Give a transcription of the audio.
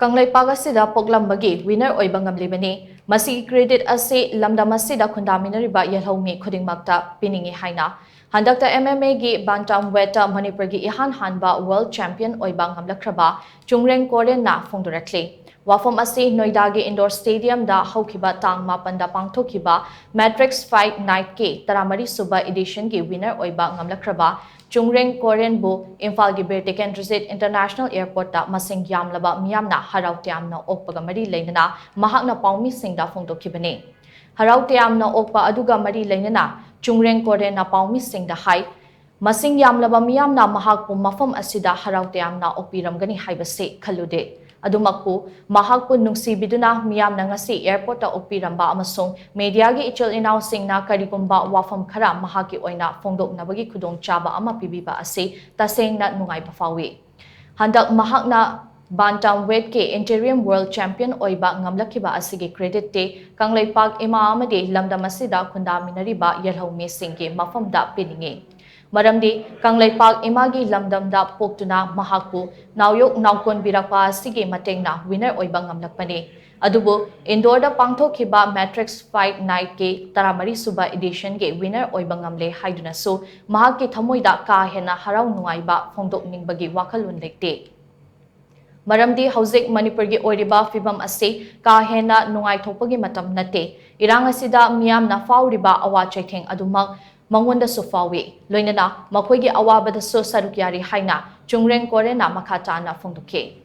Kangleipak Asida Poklambagi winner Oiba Ngamlibani masi credit ase lamdam asida khundaminariba yelhomi khudingmakta piningi HAINA HANDAKTA MMA gi BANTAMWEIGHT MANIPUR gi IHAN-HANBA World Champion Oiba Ngamlakkhraba Chungreng Koren na PHONGDORAKLI Wafam ase Noida gi Indoor Stadium da haukiba tang mapanda pangthokiba Matrix Fight Night ke taramari suba edition gi winner Oiba Ngamlakkhraba Chungreng Koren bu Imphal gi Birtiken Transit International Airport da masing yamlaba miyamna harautiamna okpaga mari leinana mahakna paumi singda phongdokhibani harautiamna okpa aduga mari leinana Chungreng Koren na paumi singda hai masing yamlaba miyamna mahakpu mafam asida harautiamna okpiramgani haibase khalude Adumakpu mahakpu nungsibiduna miyamna ngasi airport ta okpiramba amasung media gi ichol inaw singna karigumba wafam khara mahaki oina phongdoknabagi khudongchaba ama pibiba ase tasengna nungaiba fawi handak mahakna bantamweight ke interim world champion Oiba Ngamlakkhraba asigi credit te Kangleipak ima amade lamdam asida khundaminariba yelhomi singge mafamda piningi Maramdi Kangleipak imagi lamdamda poktuna mahakpu nauyok naukon birakpa sige matengna winner Oiba Ngamlakkpani adubu indoor da pangthokhiba Matrix Fight Night ke taramari suba edition ke winner Oiba Ngamle haiduna so mahakki thamoida ka hena harau nungaiba phongdokningbagi wakhalun lekte Maramdi Hauzik Manipur gi oiriba fibam ase ka hena nungai thopagi matam nate irang asida miyamna fauriba awa chaitheng adumak Mangwanda Sofawi, Loinana, Makoigi Awabada So Sarukyari Haina, Chungreng Koren na Makata na Phongdokhe.